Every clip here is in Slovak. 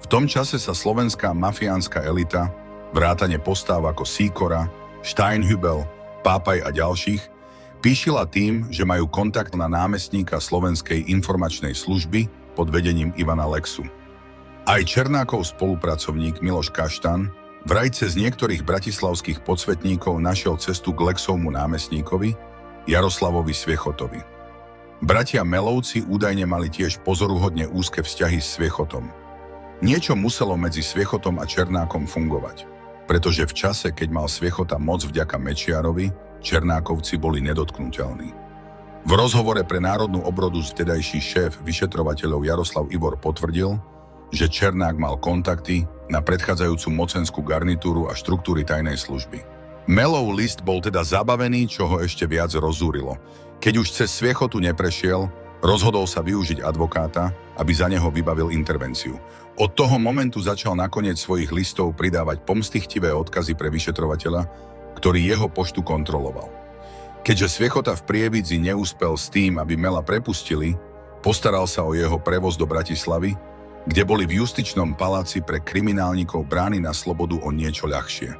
V tom čase sa slovenská mafiánska elita, vrátane postáv ako Sýkora, Steinhübel, Pápaj a ďalších, píšila tým, že majú kontakt na námestníka Slovenskej informačnej služby pod vedením Ivana Lexu. Aj Černákov spolupracovník Miloš Kaštan vraj cez niektorých bratislavských podsvetníkov našiel cestu k Lexovmu námestníkovi Jaroslavovi Sviechotovi. Bratia Melovci údajne mali tiež pozoruhodne úzke vzťahy s Sviechotom. Niečo muselo medzi Sviechotom a Černákom fungovať, pretože v čase, keď mal Sviechota moc vďaka Mečiarovi, Černákovci boli nedotknuteľní. V rozhovore pre Národnú obrodu vtedajší šéf vyšetrovateľov Jaroslav Ivor potvrdil, že Černák mal kontakty na predchádzajúcu mocenskú garnitúru a štruktúry tajnej služby. Melov list bol teda zabavený, čo ho ešte viac rozúrilo. Keď už cez Sviechotu neprešiel, rozhodol sa využiť advokáta, aby za neho vybavil intervenciu. Od toho momentu začal nakoniec svojich listov pridávať pomstychtivé odkazy pre vyšetrovateľa, ktorý jeho poštu kontroloval. Keďže Sviechota v Prievidzi neúspel s tým, aby Mela prepustili, postaral sa o jeho prevoz do Bratislavy, kde boli v justičnom paláci pre kriminálnikov brány na slobodu o niečo ľahšie.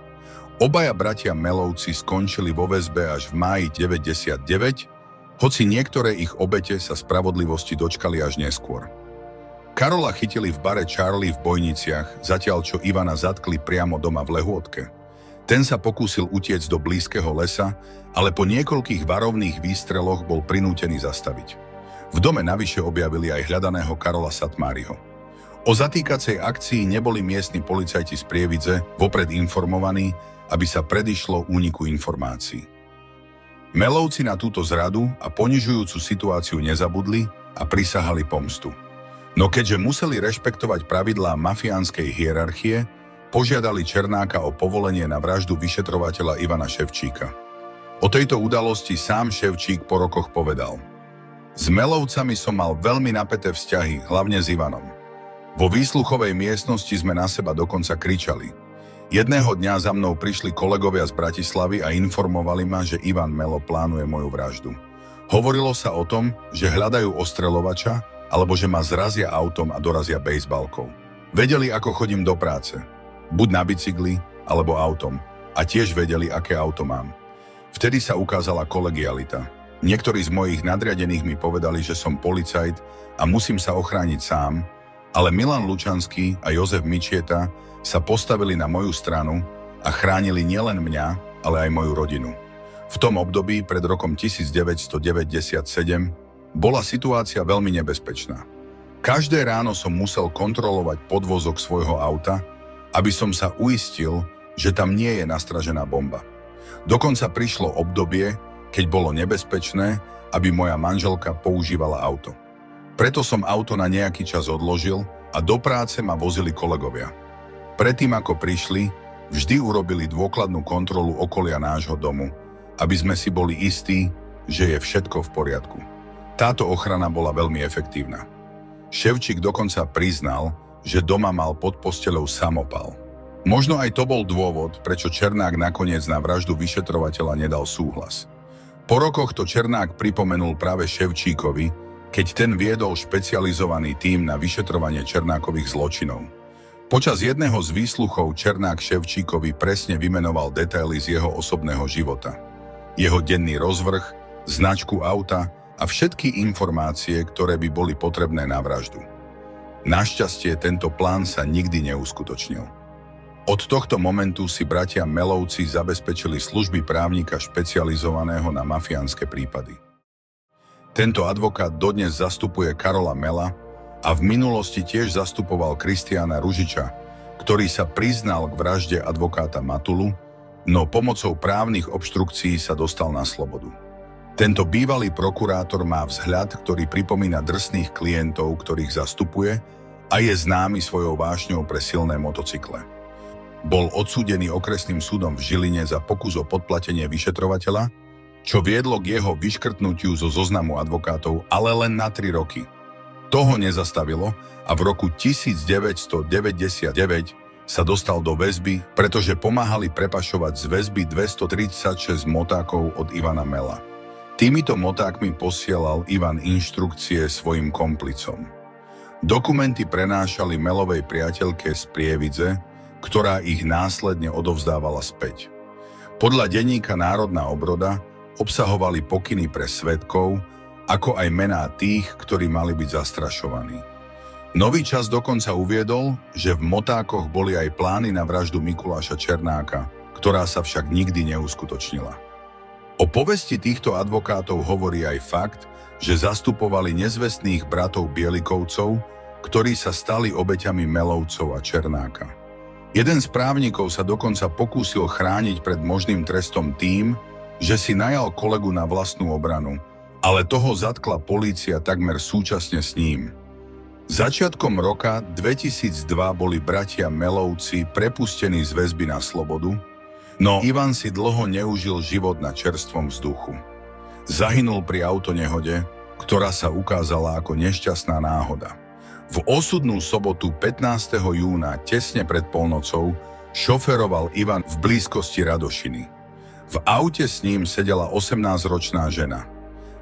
Obaja bratia Melovci skončili vo väzbe až v máji 99, hoci niektoré ich obete sa spravodlivosti dočkali až neskôr. Karola chytili v bare Charlie v Bojniciach, zatiaľ čo Ivana zatkli priamo doma v Lehôtke. Ten sa pokúsil utiecť do blízkeho lesa, ale po niekoľkých varovných výstreloch bol prinútený zastaviť. V dome navyše objavili aj hľadaného Karola Satmáriho. O zatýkacej akcii neboli miestni policajti z Prievidze vopred informovaní, aby sa predišlo úniku informácií. Melovci na túto zradu a ponižujúcu situáciu nezabudli a prisahali pomstu. No keďže museli rešpektovať pravidlá mafiánskej hierarchie, požiadali Černáka o povolenie na vraždu vyšetrovateľa Ivana Ševčíka. O tejto udalosti sám Ševčík po rokoch povedal: S Melovcami som mal veľmi napäté vzťahy, hlavne s Ivanom. Vo výsluchovej miestnosti sme na seba dokonca kričali. Jedného dňa za mnou prišli kolegovia z Bratislavy a informovali ma, že Ivan Melo plánuje moju vraždu. Hovorilo sa o tom, že hľadajú ostreľovača, alebo že ma zrazia autom a dorazia bejsbalkou. Vedeli, ako chodím do práce. Buď na bicykli, alebo autom. A tiež vedeli, aké auto mám. Vtedy sa ukázala kolegialita. Niektorí z mojich nadriadených mi povedali, že som policajt a musím sa ochrániť sám, ale Milan Lučanský a Jozef Mičieta sa postavili na moju stranu a chránili nielen mňa, ale aj moju rodinu. V tom období pred rokom 1997 bola situácia veľmi nebezpečná. Každé ráno som musel kontrolovať podvozok svojho auta, aby som sa uistil, že tam nie je nastražená bomba. Dokonca prišlo obdobie, keď bolo nebezpečné, aby moja manželka používala auto. Preto som auto na nejaký čas odložil a do práce ma vozili kolegovia. Predtým, ako prišli, vždy urobili dôkladnú kontrolu okolia nášho domu, aby sme si boli istí, že je všetko v poriadku. Táto ochrana bola veľmi efektívna. Ševčík dokonca priznal, že doma mal pod posteľou samopal. Možno aj to bol dôvod, prečo Černák nakoniec na vraždu vyšetrovateľa nedal súhlas. Po rokoch to Černák pripomenul práve Ševčíkovi, keď ten viedol špecializovaný tím na vyšetrovanie Černákových zločinov. Počas jedného z výsluchov Černák Ševčíkovi presne vymenoval detaily z jeho osobného života. Jeho denný rozvrh, značku auta a všetky informácie, ktoré by boli potrebné na vraždu. Našťastie tento plán sa nikdy neuskutočnil. Od tohto momentu si bratia Melovci zabezpečili služby právnika špecializovaného na mafiánske prípady. Tento advokát dodnes zastupuje Karola Mela a v minulosti tiež zastupoval Kristiána Ružiča, ktorý sa priznal k vražde advokáta Matulu, no pomocou právnych obštrukcií sa dostal na slobodu. Tento bývalý prokurátor má vzhľad, ktorý pripomína drsných klientov, ktorých zastupuje, a je známy svojou vášňou pre silné motocykle. Bol odsúdený okresným súdom v Žiline za pokus o podplatenie vyšetrovateľa, čo viedlo k jeho vyškrtnutiu zo zoznamu advokátov, ale len na 3 roky. To ho nezastavilo a v roku 1999 sa dostal do väzby, pretože pomáhali prepašovať z väzby 236 motákov od Ivana Mela. Týmito motákmi posielal Ivan inštrukcie svojim komplicom. Dokumenty prenášali Melovej priateľke z Prievidze, ktorá ich následne odovzdávala späť. Podľa denníka Národná obroda obsahovali pokyny pre svedkov, ako aj mená tých, ktorí mali byť zastrašovaní. Nový čas dokonca uviedol, že v motákoch boli aj plány na vraždu Mikuláša Černáka, ktorá sa však nikdy neuskutočnila. O povesti týchto advokátov hovorí aj fakt, že zastupovali nezvestných bratov Bielikovcov, ktorí sa stali obeťami Melovcov a Černáka. Jeden z právnikov sa dokonca pokúsil chrániť pred možným trestom tým, že si najal kolegu na vlastnú obranu, ale toho zatkla polícia takmer súčasne s ním. Začiatkom roka 2002 boli bratia Melovci prepustení z väzby na slobodu, no Ivan si dlho neužil život na čerstvom vzduchu. Zahynul pri autonehode, ktorá sa ukázala ako nešťastná náhoda. V osudnú sobotu 15. júna tesne pred polnocou šoferoval Ivan v blízkosti Radošiny. V aute s ním sedela 18-ročná žena.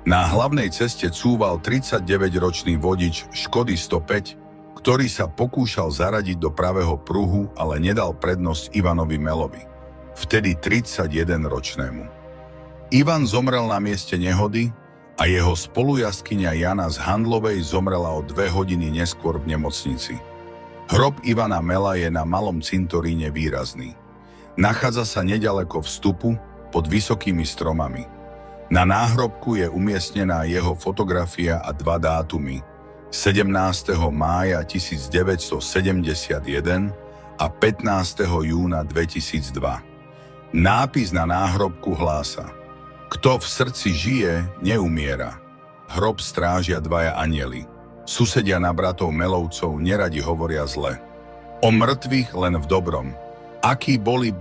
Na hlavnej ceste cúval 39-ročný vodič Škody 105, ktorý sa pokúšal zaradiť do pravého pruhu, ale nedal prednosť Ivanovi Melovi, vtedy 31-ročnému. Ivan zomrel na mieste nehody a jeho spolujazdkyňa Jana z Handlovej zomrela o 2 hodiny neskôr v nemocnici. Hrob Ivana Mela je na malom cintoríne výrazný. Nachádza sa neďaleko vstupu pod vysokými stromami. Na náhrobku je umiestnená jeho fotografia a 2 dátumy: 17. mája 1971 a 15. júna 2002. Nápis na náhrobku hlása: Kto v srdci žije, neumiera. Hrob strážia 2 anjeli. Susedia na bratov Melovcov neradi hovoria zle. O mŕtvych len v dobrom. Akí boli,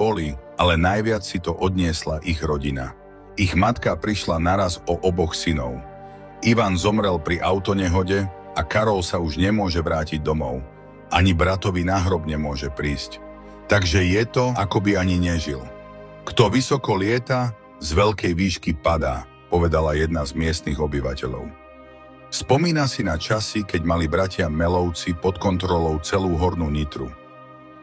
ale najviac si to odniesla ich rodina. Ich matka prišla naraz o oboch synov. Ivan zomrel pri autonehode a Karol sa už nemôže vrátiť domov. Ani bratovi na hrob nemôže prísť. Takže je to, ako by ani nežil. Kto vysoko lieta, z veľkej výšky padá, povedala jedna z miestnych obyvateľov. Spomína si na časy, keď mali bratia Melovci pod kontrolou celú Hornú Nitru.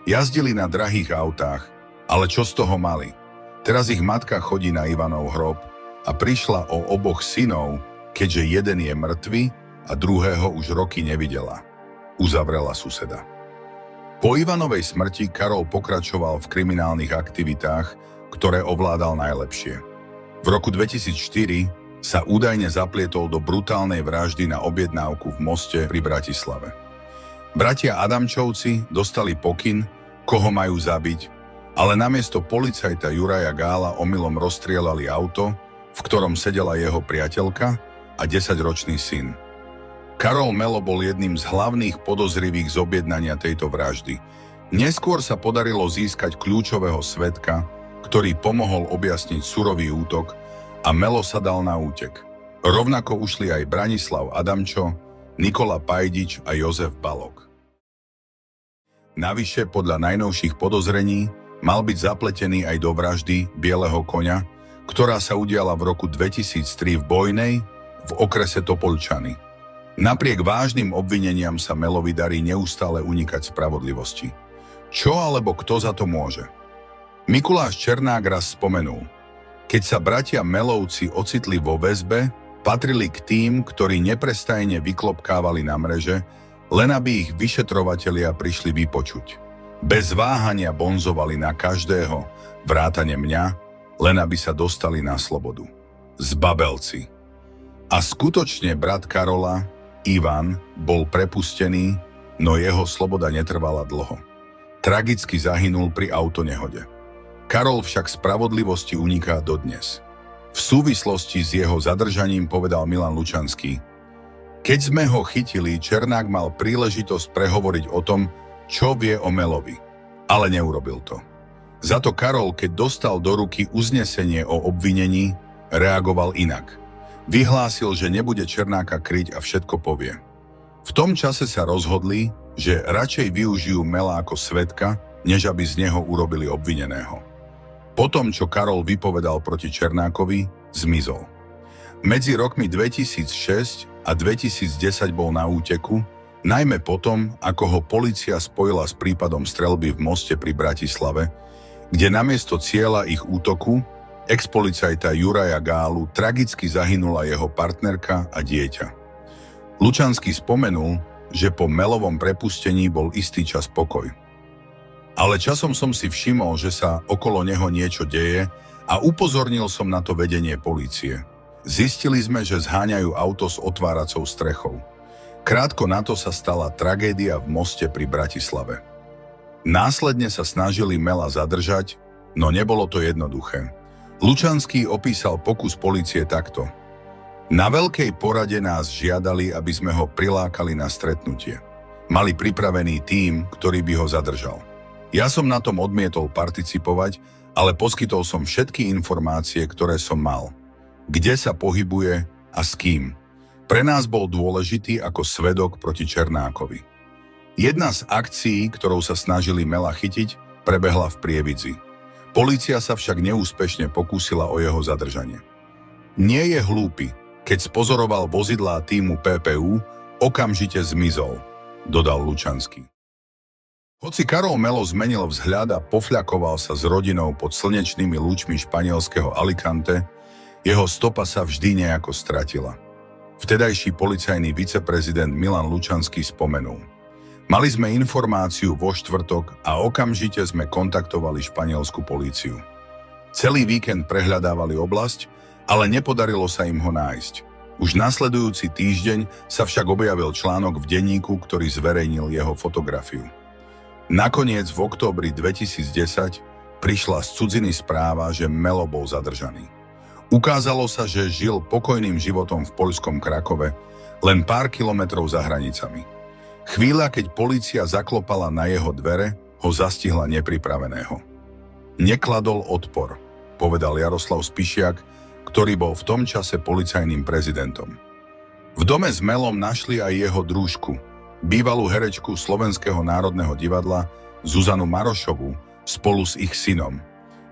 Jazdili na drahých autách, ale čo z toho mali? Teraz ich matka chodí na Ivanov hrob a prišla o oboch synov, keďže jeden je mŕtvy a druhého už roky nevidela. Uzavrela suseda. Po Ivanovej smrti Karol pokračoval v kriminálnych aktivitách, ktoré ovládal najlepšie. V roku 2004 sa údajne zaplietol do brutálnej vraždy na objednávku v Moste pri Bratislave. Bratia Adamčovci dostali pokyn, koho majú zabiť, ale namiesto policajta Juraja Gála omylom rozstrieľali auto, v ktorom sedela jeho priateľka a 10-ročný syn. Karol Melo bol jedným z hlavných podozrivých z objednania tejto vraždy. Neskôr sa podarilo získať kľúčového svedka, ktorý pomohol objasniť surový útok, a Melo sa dal na útek. Rovnako ušli aj Branislav Adamčo, Nikola Pajdič a Jozef Balog. Navyše, podľa najnovších podozrení, mal byť zapletený aj do vraždy Bieleho koňa, ktorá sa udiala v roku 2003 v Bojnej v okrese Topoľčany. Napriek vážnym obvineniam sa Melovi darí neustále unikať spravodlivosti. Čo alebo kto za to môže? Mikuláš Černák raz spomenul: Keď sa bratia Melovci ocitli vo väzbe, patrili k tým, ktorí neprestajne vyklopkávali na mreže, len aby ich vyšetrovatelia prišli vypočuť. Bez váhania bonzovali na každého, vrátane mňa, len aby sa dostali na slobodu. Zbabelci. A skutočne brat Karola, Ivan, bol prepustený, no jeho sloboda netrvala dlho. Tragicky zahynul pri autonehode. Karol však spravodlivosti uniká dodnes. V súvislosti s jeho zadržaním povedal Milan Lučanský: Keď sme ho chytili, Černák mal príležitosť prehovoriť o tom, čo vie o Melovi, ale neurobil to. Za to Karol, keď dostal do ruky uznesenie o obvinení, reagoval inak. Vyhlásil, že nebude Černáka kryť a všetko povie. V tom čase sa rozhodli, že radšej využijú Mela ako svedka, než aby z neho urobili obvineného. Potom, čo Karol vypovedal proti Černákovi, zmizol. Medzi rokmi 2006 a 2010 bol na úteku, Najmä potom, ako ho polícia spojila s prípadom streľby v moste pri Bratislave, kde namiesto cieľa ich útoku ex-policajta Juraja Gálu tragicky zahynula jeho partnerka a dieťa. Lučanský spomenul, že po Melovom prepustení bol istý čas pokoj. Ale časom som si všimol, že sa okolo neho niečo deje a upozornil som na to vedenie polície. Zistili sme, že zháňajú auto s otváracou strechou. Krátko na to sa stala tragédia v moste pri Bratislave. Následne sa snažili Mela zadržať, no nebolo to jednoduché. Lučanský opísal pokus polície takto. Na veľkej porade nás žiadali, aby sme ho prilákali na stretnutie. Mali pripravený tím, ktorý by ho zadržal. Ja som na tom odmietol participovať, ale poskytol som všetky informácie, ktoré som mal. Kde sa pohybuje a s kým. Pre nás bol dôležitý ako svedok proti Černákovi. Jedna z akcií, ktorou sa snažili Mela chytiť, prebehla v Prievidzi. Polícia sa však neúspešne pokúsila o jeho zadržanie. Nie je hlúpy, keď spozoroval vozidlá tímu PPU, okamžite zmizol, dodal Lučanský. Hoci Karol Melo zmenil vzhľad a pofľakoval sa s rodinou pod slnečnými lúčmi španielského Alicante, jeho stopa sa vždy nejako stratila. Vtedajší policajný viceprezident Milan Lučanský spomenul. Mali sme informáciu vo štvrtok a okamžite sme kontaktovali španielsku políciu. Celý víkend prehľadávali oblasť, ale nepodarilo sa im ho nájsť. Už nasledujúci týždeň sa však objavil článok v denníku, ktorý zverejnil jeho fotografiu. Nakoniec v októbri 2010 prišla z cudziny správa, že Melo bol zadržaný. Ukázalo sa, že žil pokojným životom v poľskom Krakove, len pár kilometrov za hranicami. Chvíľa, keď polícia zaklopala na jeho dvere, ho zastihla nepripraveného. Nekladol odpor, povedal Jaroslav Spišiak, ktorý bol v tom čase policajným prezidentom. V dome s Melom našli aj jeho družku, bývalú herečku Slovenského národného divadla Zuzanu Marošovú spolu s ich synom.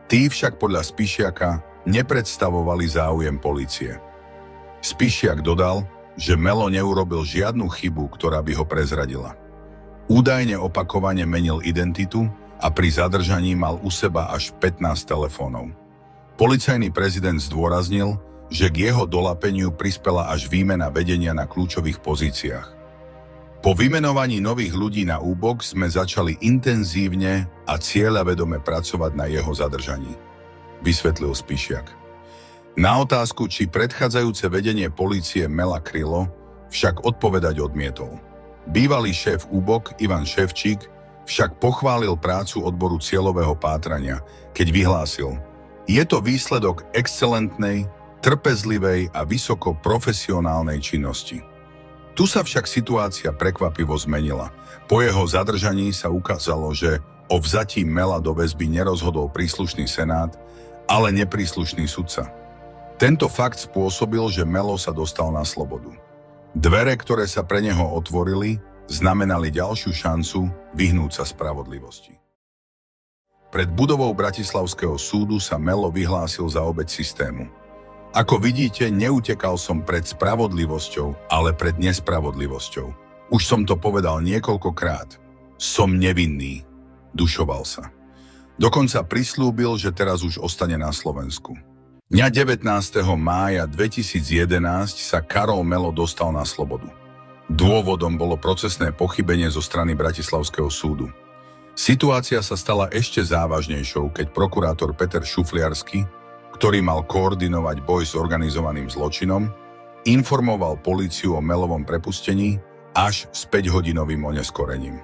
Tí však podľa Spišiaka nepredstavovali záujem polície. Spišiak dodal, že Melo neurobil žiadnu chybu, ktorá by ho prezradila. Údajne opakovane menil identitu a pri zadržaní mal u seba až 15 telefónov. Policajný prezident zdôraznil, že k jeho dolapeniu prispela až výmena vedenia na kľúčových pozíciách. Po vymenovaní nových ľudí na úbok sme začali intenzívne a cieľavedome pracovať na jeho zadržaní, vysvetlil Spišiak. Na otázku, či predchádzajúce vedenie polície Mela krylo, však odpovedať odmietol. Bývalý šéf úbok Ivan Ševčík však pochválil prácu odboru cieľového pátrania, keď vyhlásil: je to výsledok excelentnej, trpezlivej a vysoko profesionálnej činnosti. Tu sa však situácia prekvapivo zmenila. Po jeho zadržaní sa ukázalo, že o vzatí Mela do väzby nerozhodol príslušný senát, ale nepríslušný sudca. Tento fakt spôsobil, že Melo sa dostal na slobodu. Dvere, ktoré sa pre neho otvorili, znamenali ďalšiu šancu vyhnúť sa spravodlivosti. Pred budovou Bratislavského súdu sa Melo vyhlásil za obeť systému. Ako vidíte, neutekal som pred spravodlivosťou, ale pred nespravodlivosťou. Už som to povedal niekoľkokrát. Som nevinný. Dušoval sa. Dokonca prislúbil, že teraz už ostane na Slovensku. Dňa 19. mája 2011 sa Karol Melo dostal na slobodu. Dôvodom bolo procesné pochybenie zo strany Bratislavského súdu. Situácia sa stala ešte závažnejšou, keď prokurátor Peter Šufliarsky, ktorý mal koordinovať boj s organizovaným zločinom, informoval políciu o Melovom prepustení až s 5-hodinovým oneskorením.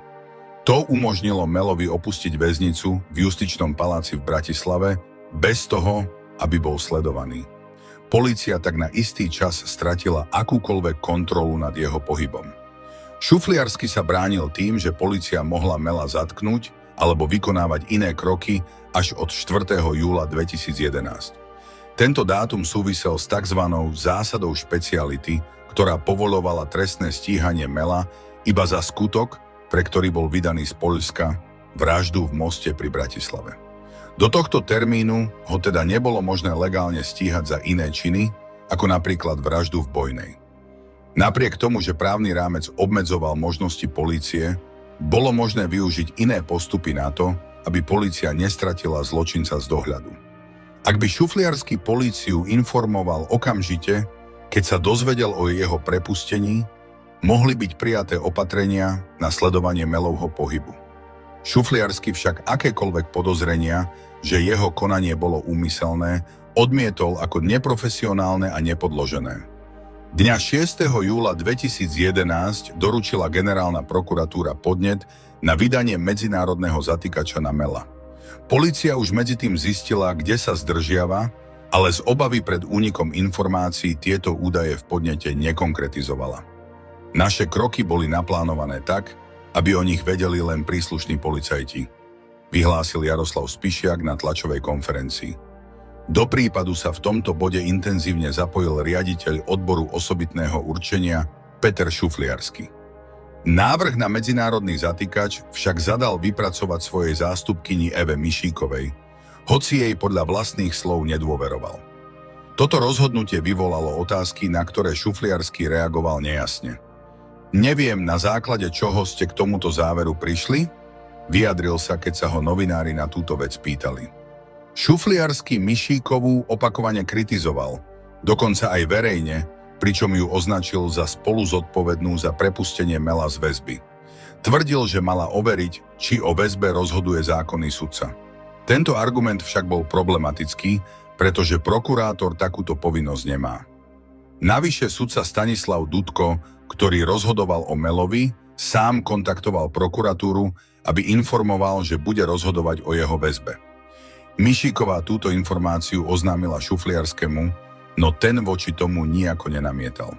To umožnilo Melovi opustiť väznicu v Justičnom paláci v Bratislave bez toho, aby bol sledovaný. Polícia tak na istý čas stratila akúkoľvek kontrolu nad jeho pohybom. Šufliarsky sa bránil tým, že polícia mohla Mela zatknúť alebo vykonávať iné kroky až od 4. júla 2011. Tento dátum súvisel s tzv. Zásadou špeciality, ktorá povolovala trestné stíhanie Mela iba za skutok, pre ktorý bol vydaný z Poľska, vraždu v moste pri Bratislave. Do tohto termínu ho teda nebolo možné legálne stíhať za iné činy, ako napríklad vraždu v Bojnej. Napriek tomu, že právny rámec obmedzoval možnosti polície, bolo možné využiť iné postupy na to, aby polícia nestratila zločinca z dohľadu. Ak by Šufliarsky políciu informoval okamžite, keď sa dozvedel o jeho prepustení, mohli byť prijaté opatrenia na sledovanie Melovho pohybu. Šufliarsky však akékoľvek podozrenia, že jeho konanie bolo úmyselné, odmietol ako neprofesionálne a nepodložené. Dňa 6. júla 2011 doručila generálna prokuratúra podnet na vydanie medzinárodného zatýkača na Mela. Polícia už medzi tým zistila, kde sa zdržiava, ale z obavy pred únikom informácií tieto údaje v podnete nekonkretizovala. Naše kroky boli naplánované tak, aby o nich vedeli len príslušní policajti, vyhlásil Jaroslav Spišiak na tlačovej konferencii. Do prípadu sa v tomto bode intenzívne zapojil riaditeľ odboru osobitného určenia Peter Šufliarsky. Návrh na medzinárodný zatýkač však zadal vypracovať svojej zástupkyni Eve Mišíkovej, hoci jej podľa vlastných slov nedôveroval. Toto rozhodnutie vyvolalo otázky, na ktoré Šufliarsky reagoval nejasne. Neviem, na základe čoho ste k tomuto záveru prišli? Vyjadril sa, keď sa ho novinári na túto vec pýtali. Šufliarsky Mišíkovú opakovane kritizoval, dokonca aj verejne, pričom ju označil za spoluzodpovednú za prepustenie Mela z väzby. Tvrdil, že mala overiť, či o väzbe rozhoduje zákonný sudca. Tento argument však bol problematický, pretože prokurátor takúto povinnosť nemá. Navyše sudca Stanislav Dudko, ktorý rozhodoval o Melovi, sám kontaktoval prokuratúru, aby informoval, že bude rozhodovať o jeho väzbe. Mišíková túto informáciu oznámila Šufliarskému, no ten voči tomu nijako nenamietal.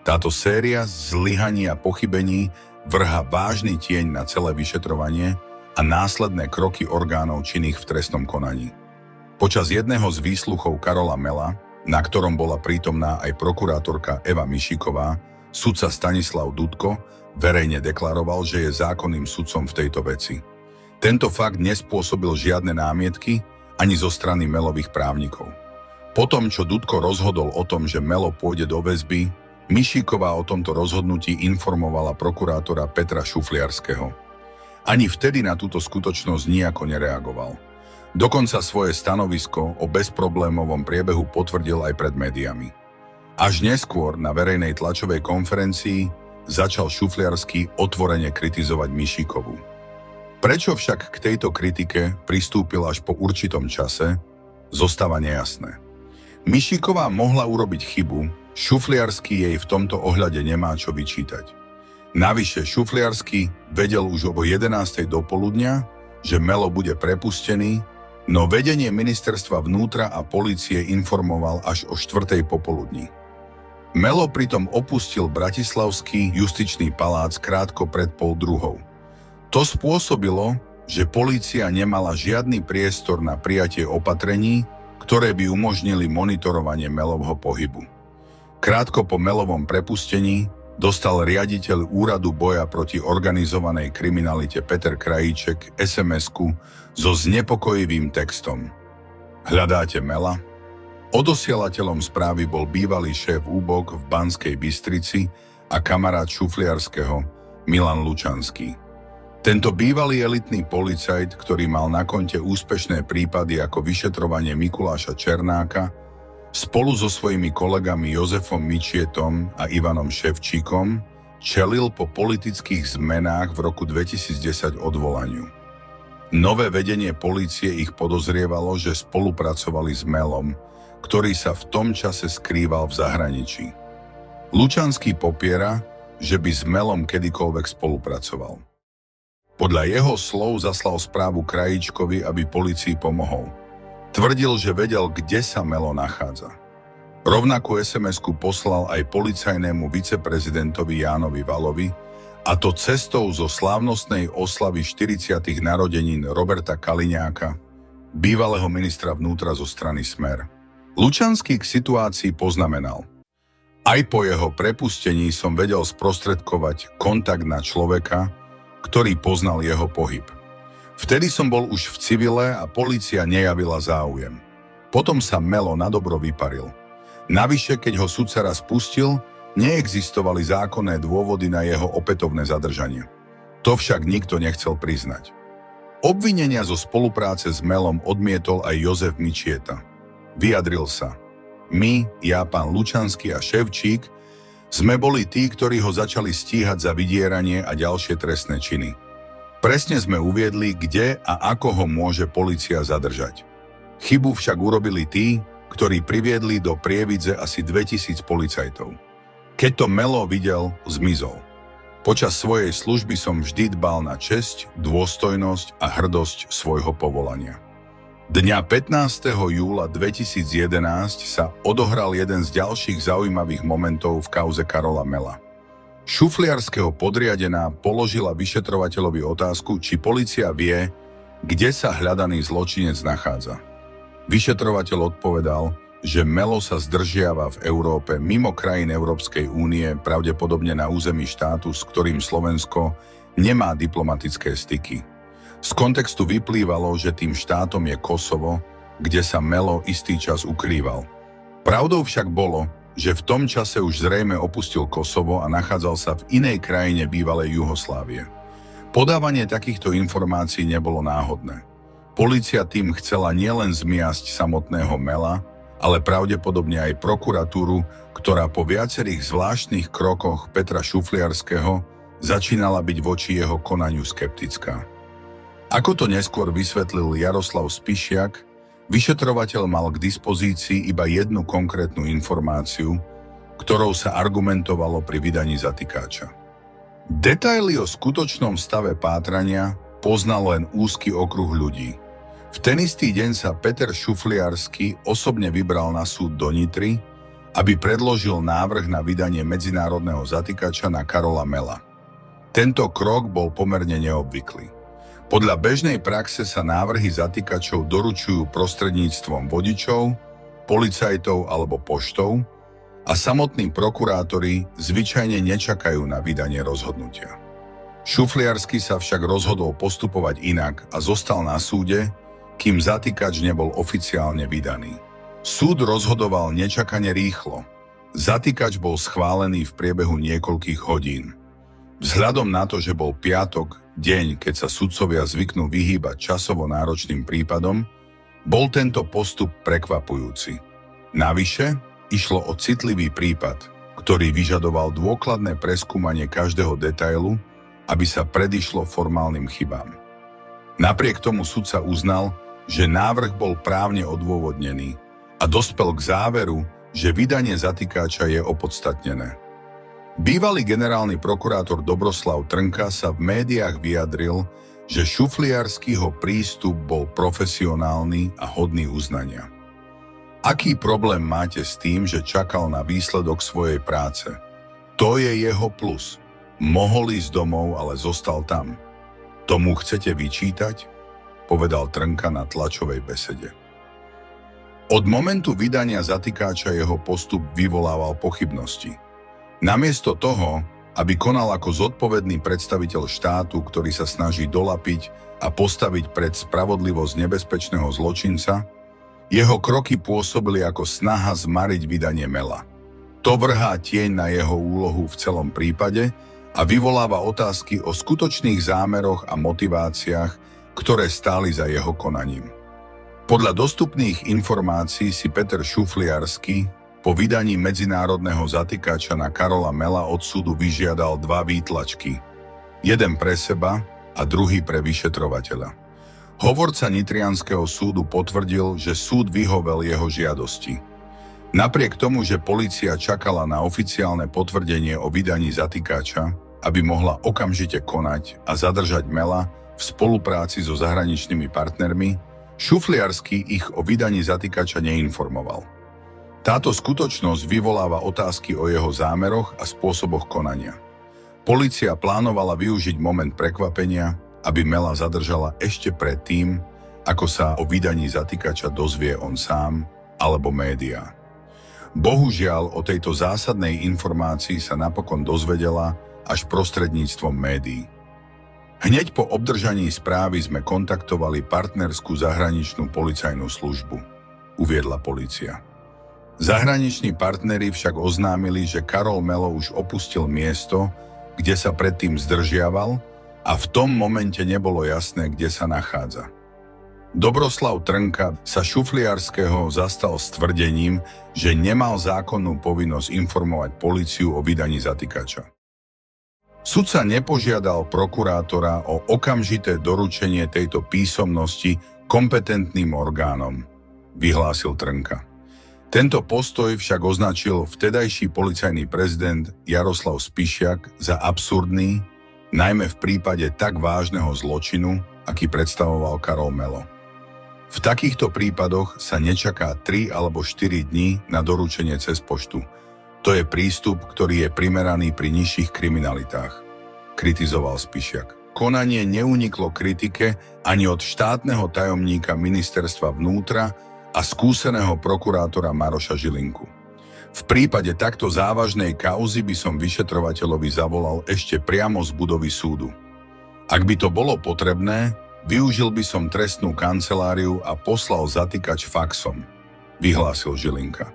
Táto séria zlyhaní a pochybení vrhá vážny tieň na celé vyšetrovanie a následné kroky orgánov činných v trestnom konaní. Počas jedného z výsluchov Karola Mela, na ktorom bola prítomná aj prokurátorka Eva Mišíková, sudca Stanislav Dudko verejne deklaroval, že je zákonným sudcom v tejto veci. Tento fakt nespôsobil žiadne námietky ani zo strany Melových právnikov. Potom, čo Dudko rozhodol o tom, že Melo pôjde do väzby, Mišíková o tomto rozhodnutí informovala prokurátora Petra Šufliarského. Ani vtedy na túto skutočnosť nijako nereagoval. Dokonca svoje stanovisko o bezproblémovom priebehu potvrdil aj pred médiami. Až neskôr na verejnej tlačovej konferencii začal Šufliarsky otvorene kritizovať Mišíkovú. Prečo však k tejto kritike pristúpil až po určitom čase, zostáva nejasné. Mišíková mohla urobiť chybu, Šufliarsky jej v tomto ohľade nemá čo vyčítať. Navyše Šufliarsky vedel už o 11:00 dopoludnia, že Melo bude prepustený, no vedenie ministerstva vnútra a polície informoval až o 4:00 popoludní. Melo pritom opustil bratislavský justičný palác krátko pred 1:30. To spôsobilo, že polícia nemala žiadny priestor na prijatie opatrení, ktoré by umožnili monitorovanie Melovho pohybu. Krátko po Melovom prepustení dostal riaditeľ Úradu boja proti organizovanej kriminalite Peter Krajíček SMS-ku so znepokojivým textom. Hľadáte Mela? Odosielateľom správy bol bývalý šéf úbok v Banskej Bystrici a kamarát Šufliarského Milan Lučanský. Tento bývalý elitný policajt, ktorý mal na konte úspešné prípady ako vyšetrovanie Mikuláša Černáka, spolu so svojimi kolegami Jozefom Mičietom a Ivanom Ševčíkom čelil po politických zmenách v roku 2010 odvolaniu. Nové vedenie polície ich podozrievalo, že spolupracovali s Melom, ktorý sa v tom čase skrýval v zahraničí. Lučanský popiera, že by s Melom kedykoľvek spolupracoval. Podľa jeho slov zaslal správu Krajíčkovi, aby polícii pomohol. Tvrdil, že vedel, kde sa Melo nachádza. Rovnakú SMS-ku poslal aj policajnému viceprezidentovi Jánovi Valovi, a to cestou zo slávnostnej oslavy 40. narodenín Roberta Kaliňáka, bývalého ministra vnútra zo strany Smer. Lučanský k situácii poznamenal: Aj po jeho prepustení som vedel sprostredkovať kontakt na človeka, ktorý poznal jeho pohyb. Vtedy som bol už v civile a polícia nejavila záujem. Potom sa Melo nadobro vyparil. Navyše, keď ho sudca raz pustil, Neexistovali zákonné dôvody na jeho opätovné zadržanie. To však nikto nechcel priznať. Obvinenia zo spolupráce s Melom odmietol aj Jozef Mičieta. Vyjadril sa: My, ja, pán Lučanský a Ševčík, sme boli tí, ktorí ho začali stíhať za vydieranie a ďalšie trestné činy. Presne sme uviedli, kde a ako ho môže polícia zadržať. Chybu však urobili tí, ktorí priviedli do Prievidze asi 2000 policajtov. Keď to Melo videl, zmizol. Počas svojej služby som vždy dbal na česť, dôstojnosť a hrdosť svojho povolania. Dňa 15. júla 2011 sa odohral jeden z ďalších zaujímavých momentov v kauze Karola Mela. Šufliarského podriadená položila vyšetrovateľovi otázku, či polícia vie, kde sa hľadaný zločinec nachádza. Vyšetrovateľ odpovedal, že Melo sa zdržiava v Európe mimo krajín Európskej únie, pravdepodobne na území štátu, s ktorým Slovensko nemá diplomatické styky. Z kontextu vyplývalo, že tým štátom je Kosovo, kde sa Melo istý čas ukrýval. Pravdou však bolo, že v tom čase už zrejme opustil Kosovo a nachádzal sa v inej krajine bývalej Juhoslávie. Podávanie takýchto informácií nebolo náhodné. Polícia tým chcela nielen zmiasť samotného Mela, ale pravdepodobne aj prokuratúru, ktorá po viacerých zvláštnych krokoch Petra Šufliarského začínala byť voči jeho konaniu skeptická. Ako to neskôr vysvetlil Jaroslav Spišiak, vyšetrovateľ mal k dispozícii iba jednu konkrétnu informáciu, ktorou sa argumentovalo pri vydaní zatýkača. Detaily o skutočnom stave pátrania poznal len úzky okruh ľudí. V ten istý deň sa Peter Šufliarsky osobne vybral na súd do Nitry, aby predložil návrh na vydanie medzinárodného zatýkača na Karola Mela. Tento krok bol pomerne neobvyklý. Podľa bežnej praxe sa návrhy zatýkačov doručujú prostredníctvom vodičov, policajtov alebo poštou a samotní prokurátori zvyčajne nečakajú na vydanie rozhodnutia. Šufliarsky sa však rozhodol postupovať inak a zostal na súde, kým zatýkač nebol oficiálne vydaný. Súd rozhodoval nečakane rýchlo. Zatýkač bol schválený v priebehu niekoľkých hodín. Vzhľadom na to, že bol piatok, deň, keď sa sudcovia zvyknú vyhýbať časovo náročným prípadom, bol tento postup prekvapujúci. Navyše, išlo o citlivý prípad, ktorý vyžadoval dôkladné preskúmanie každého detailu, aby sa predišlo formálnym chybám. Napriek tomu sudca uznal, že návrh bol právne odôvodnený a dospel k záveru, že vydanie zatýkača je opodstatnené. Bývalý generálny prokurátor Dobroslav Trnka sa v médiách vyjadril, že Šufliarskyho prístup bol profesionálny a hodný uznania. Aký problém máte s tým, že čakal na výsledok svojej práce? To je jeho plus. Mohol ísť domov, ale zostal tam. Tomu chcete vyčítať? Povedal Trnka na tlačovej besede. Od momentu vydania zatýkača jeho postup vyvolával pochybnosti. Namiesto toho, aby konal ako zodpovedný predstaviteľ štátu, ktorý sa snaží dolapiť a postaviť pred spravodlivosť nebezpečného zločinca, jeho kroky pôsobili ako snaha zmariť vydanie Mela. To vrhá tieň na jeho úlohu v celom prípade a vyvoláva otázky o skutočných zámeroch a motiváciách, ktoré stáli za jeho konaním. Podľa dostupných informácií si Peter Šufliarsky po vydaní medzinárodného zatýkača na Karola Mela od súdu vyžiadal 2 výtlačky. Jeden pre seba a druhý pre vyšetrovateľa. Hovorca nitrianskeho súdu potvrdil, že súd vyhovel jeho žiadosti. Napriek tomu, že polícia čakala na oficiálne potvrdenie o vydaní zatýkača, aby mohla okamžite konať a zadržať Mela v spolupráci so zahraničnými partnermi, Šufliarsky ich o vydaní zatýkača neinformoval. Táto skutočnosť vyvoláva otázky o jeho zámeroch a spôsoboch konania. Polícia plánovala využiť moment prekvapenia, aby Mela zadržala ešte predtým, ako sa o vydaní zatýkača dozvie on sám alebo médiá. Bohužiaľ, o tejto zásadnej informácii sa napokon dozvedela až prostredníctvom médií. Hneď po obdržaní správy sme kontaktovali partnerskú zahraničnú policajnú službu, uviedla polícia. Zahraniční partneri však oznámili, že Karol Melo už opustil miesto, kde sa predtým zdržiaval, a v tom momente nebolo jasné, kde sa nachádza. Dobroslav Trnka sa Šufliarského zastal s tvrdením, že nemal zákonnú povinnosť informovať políciu o vydaní zatýkača. Sudca nepožiadal prokurátora o okamžité doručenie tejto písomnosti kompetentným orgánom, vyhlásil Trnka. Tento postoj však označil vtedajší policajný prezident Jaroslav Spišiak za absurdný, najmä v prípade tak vážneho zločinu, aký predstavoval Karol Melo. V takýchto prípadoch sa nečaká 3 alebo 4 dní na doručenie cez poštu. To je prístup, ktorý je primeraný pri nižších kriminalitách, kritizoval Spišiak. Konanie neuniklo kritike ani od štátneho tajomníka ministerstva vnútra a skúseného prokurátora Maroša Žilinku. V prípade takto závažnej kauzy by som vyšetrovateľovi zavolal ešte priamo z budovy súdu. Ak by to bolo potrebné, využil by som trestnú kanceláriu a poslal zatýkač faxom, vyhlásil Žilinka.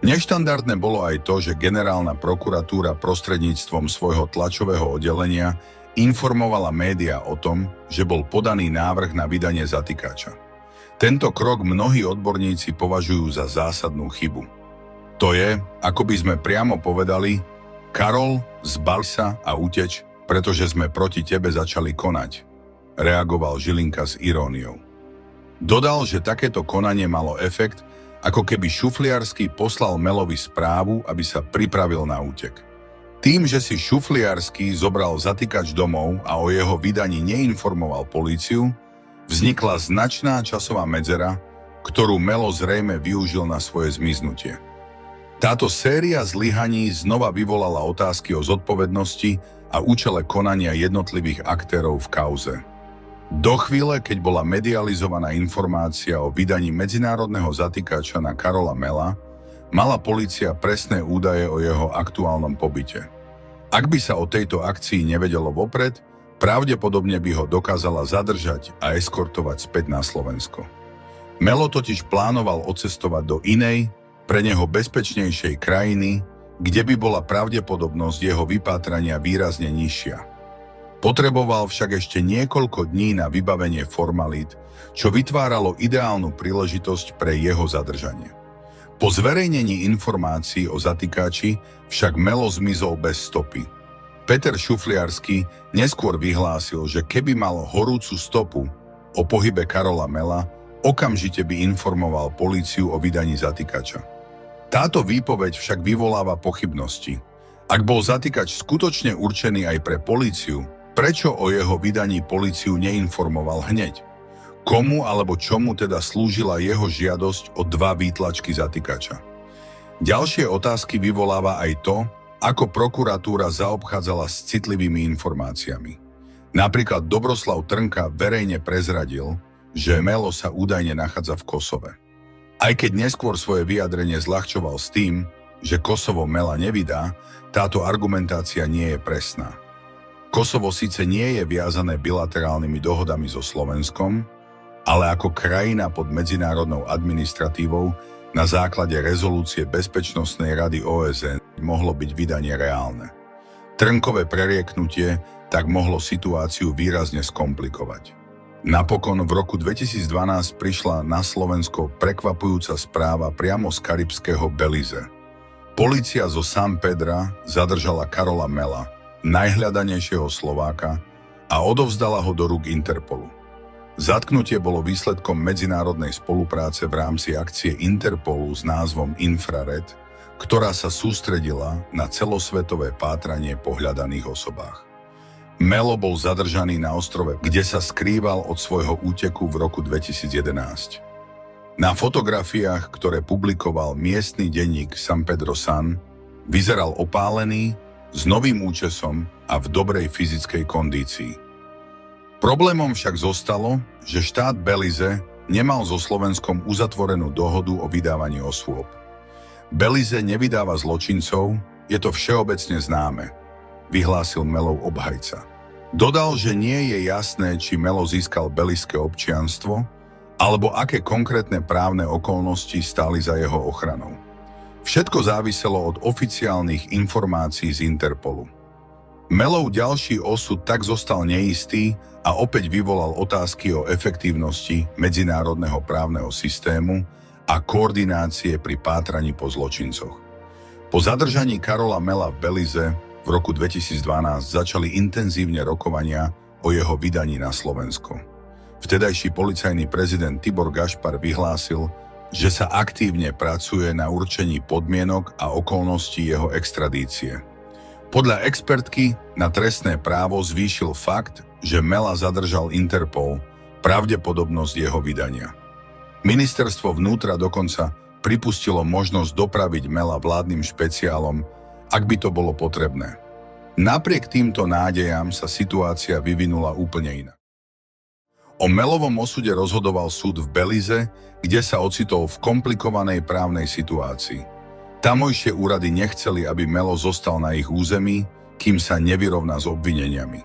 Neštandardné bolo aj to, že generálna prokuratúra prostredníctvom svojho tlačového oddelenia informovala médiá o tom, že bol podaný návrh na vydanie zatýkača. Tento krok mnohí odborníci považujú za zásadnú chybu. To je, ako by sme priamo povedali, Karol, zbal sa a uteč, pretože sme proti tebe začali konať, reagoval Žilinka s iróniou. Dodal, že takéto konanie malo efekt, ako keby Šufliarsky poslal Melovi správu, aby sa pripravil na útek. Tým, že si Šufliarsky zobral zatýkač domov a o jeho vydaní neinformoval políciu, vznikla značná časová medzera, ktorú Melo zrejme využil na svoje zmiznutie. Táto séria zlyhaní znova vyvolala otázky o zodpovednosti a účele konania jednotlivých aktérov v kauze. Do chvíle, keď bola medializovaná informácia o vydaní medzinárodného zatýkača na Karola Mela, mala polícia presné údaje o jeho aktuálnom pobyte. Ak by sa o tejto akcii nevedelo vopred, pravdepodobne by ho dokázala zadržať a eskortovať späť na Slovensko. Melo totiž plánoval odcestovať do inej, pre neho bezpečnejšej krajiny, kde by bola pravdepodobnosť jeho vypátrania výrazne nižšia. Potreboval však ešte niekoľko dní na vybavenie formalít, čo vytváralo ideálnu príležitosť pre jeho zadržanie. Po zverejnení informácií o zatýkači však Melo zmizol bez stopy. Peter Šufliarsky neskôr vyhlásil, že keby mal horúcu stopu o pohybe Karola Mela, okamžite by informoval políciu o vydaní zatýkača. Táto výpoveď však vyvoláva pochybnosti. Ak bol zatýkač skutočne určený aj pre políciu, prečo o jeho vydaní políciu neinformoval hneď? Komu alebo čomu teda slúžila jeho žiadosť o 2 výtlačky zatýkača? Ďalšie otázky vyvoláva aj to, ako prokuratúra zaobchádzala s citlivými informáciami. Napríklad Dobroslav Trnka verejne prezradil, že Melo sa údajne nachádza v Kosove. Aj keď neskôr svoje vyjadrenie zľahčoval s tým, že Kosovo Mela nevydá, táto argumentácia nie je presná. Kosovo síce nie je viazané bilaterálnymi dohodami so Slovenskom, ale ako krajina pod medzinárodnou administratívou na základe rezolúcie Bezpečnostnej rady OSN mohlo byť vydanie reálne. Trnkové prerieknutie tak mohlo situáciu výrazne skomplikovať. Napokon v roku 2012 prišla na Slovensko prekvapujúca správa priamo z karibského Belize. Polícia zo San Pedra zadržala Karola Mela, najhľadanejšieho Slováka, a odovzdala ho do rúk Interpolu. Zatknutie bolo výsledkom medzinárodnej spolupráce v rámci akcie Interpolu s názvom Infrared, ktorá sa sústredila na celosvetové pátranie po hľadaných osobách. Melo bol zadržaný na ostrove, kde sa skrýval od svojho úteku v roku 2011. Na fotografiách, ktoré publikoval miestny denník San Pedro Sun, vyzeral opálený, s novým účesom a v dobrej fyzickej kondícii. Problémom však zostalo, že štát Belize nemal so Slovenskom uzatvorenú dohodu o vydávaní osôb. Belize nevydáva zločincov, je to všeobecne známe, vyhlásil Melov obhajca. Dodal, že nie je jasné, či Melo získal beliské občianstvo, alebo aké konkrétne právne okolnosti stáli za jeho ochranou. Všetko záviselo od oficiálnych informácií z Interpolu. Melov ďalší osud tak zostal neistý a opäť vyvolal otázky o efektívnosti medzinárodného právneho systému a koordinácie pri pátraní po zločincoch. Po zadržaní Karola Mela v Belize v roku 2012 začali intenzívne rokovania o jeho vydaní na Slovensko. Vtedajší policajný prezident Tibor Gašpar vyhlásil, že sa aktívne pracuje na určení podmienok a okolností jeho extradície. Podľa expertky na trestné právo zvýšil fakt, že Mela zadržal Interpol, pravdepodobnosť jeho vydania. Ministerstvo vnútra dokonca pripustilo možnosť dopraviť Mela vládnym špeciálom, ak by to bolo potrebné. Napriek týmto nádejam sa situácia vyvinula úplne inak. O Melovom osude rozhodoval súd v Belize, kde sa ocitol v komplikovanej právnej situácii. Tamojšie úrady nechceli, aby Melo zostal na ich území, kým sa nevyrovná s obvineniami.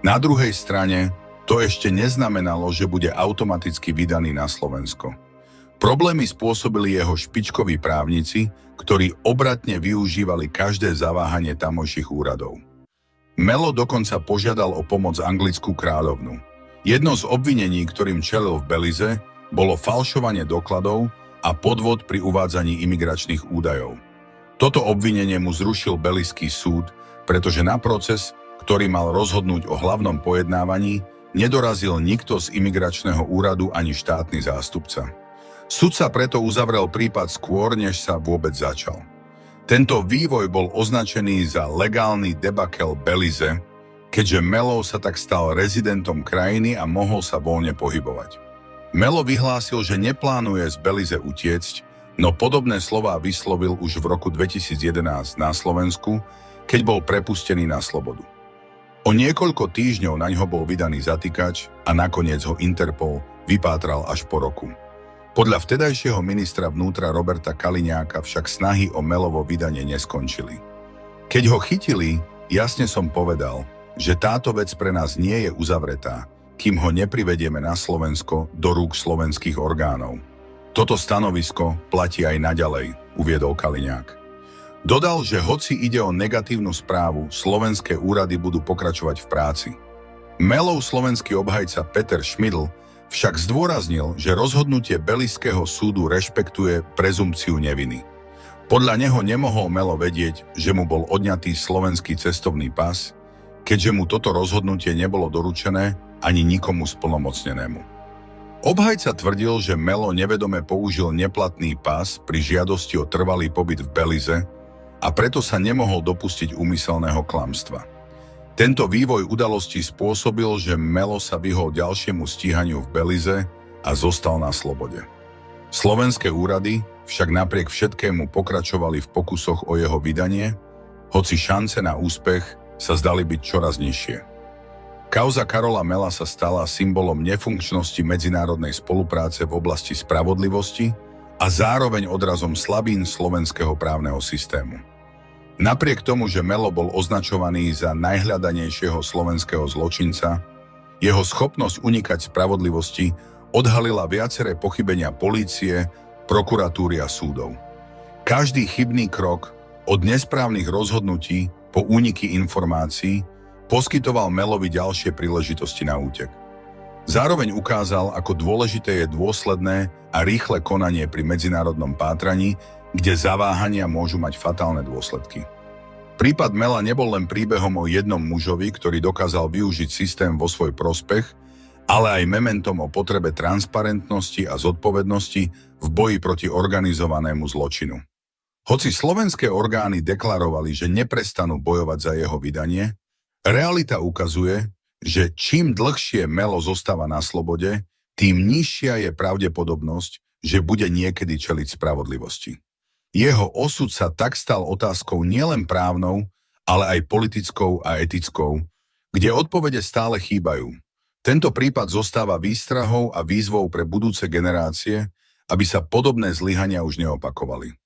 Na druhej strane to ešte neznamenalo, že bude automaticky vydaný na Slovensko. Problémy spôsobili jeho špičkoví právnici, ktorí obratne využívali každé zaváhanie tamojších úradov. Melo dokonca požiadal o pomoc anglickú kráľovnu. Jedno z obvinení, ktorým čelil v Belize, bolo falšovanie dokladov a podvod pri uvádzaní imigračných údajov. Toto obvinenie mu zrušil beliský súd, pretože na proces, ktorý mal rozhodnúť o hlavnom pojednávaní, nedorazil nikto z imigračného úradu ani štátny zástupca. Sudca preto uzavrel prípad skôr, než sa vôbec začal. Tento vývoj bol označený za legálny debakel Belize, keďže Melo sa tak stal rezidentom krajiny a mohol sa voľne pohybovať. Melo vyhlásil, že neplánuje z Belize utiecť, no podobné slová vyslovil už v roku 2011 na Slovensku, keď bol prepustený na slobodu. O niekoľko týždňov naňho bol vydaný zatýkač a nakoniec ho Interpol vypátral až po roku. Podľa vtedajšieho ministra vnútra Roberta Kaliňáka však snahy o Melovo vydanie neskončili. Keď ho chytili, jasne som povedal, že táto vec pre nás nie je uzavretá, kým ho neprivedieme na Slovensko do rúk slovenských orgánov. Toto stanovisko platí aj naďalej, uviedol Kaliňák. Dodal, že hoci ide o negatívnu správu, slovenské úrady budú pokračovať v práci. Melov slovenský obhajca Peter Šmidl však zdôraznil, že rozhodnutie Beliského súdu rešpektuje prezumpciu neviny. Podľa neho nemohol Melo vedieť, že mu bol odňatý slovenský cestovný pas, keďže mu toto rozhodnutie nebolo doručené ani nikomu splnomocnenému. Obhajca tvrdil, že Melo nevedome použil neplatný pas pri žiadosti o trvalý pobyt v Belize a preto sa nemohol dopustiť úmyselného klamstva. Tento vývoj udalostí spôsobil, že Melo sa vyhol ďalšiemu stíhaniu v Belize a zostal na slobode. Slovenské úrady však napriek všetkému pokračovali v pokusoch o jeho vydanie, hoci šance na úspech sa zdali byť čoraz nižšie. Kauza Karola Mela sa stala symbolom nefunkčnosti medzinárodnej spolupráce v oblasti spravodlivosti a zároveň odrazom slabín slovenského právneho systému. Napriek tomu, že Melo bol označovaný za najhľadanejšieho slovenského zločinca, jeho schopnosť unikať spravodlivosti odhalila viaceré pochybenia polície, prokuratúry a súdov. Každý chybný krok, od nesprávnych rozhodnutí po úniky informácií, poskytoval Melovi ďalšie príležitosti na útek. Zároveň ukázal, ako dôležité je dôsledné a rýchle konanie pri medzinárodnom pátraní, kde zaváhania môžu mať fatálne dôsledky. Prípad Mela nebol len príbehom o jednom mužovi, ktorý dokázal využiť systém vo svoj prospech, ale aj mementom o potrebe transparentnosti a zodpovednosti v boji proti organizovanému zločinu. Hoci slovenské orgány deklarovali, že neprestanú bojovať za jeho vydanie, realita ukazuje, že čím dlhšie Melo zostáva na slobode, tým nižšia je pravdepodobnosť, že bude niekedy čeliť spravodlivosti. Jeho osud sa tak stal otázkou nielen právnou, ale aj politickou a etickou, kde odpovede stále chýbajú. Tento prípad zostáva výstrahou a výzvou pre budúce generácie, aby sa podobné zlyhania už neopakovali.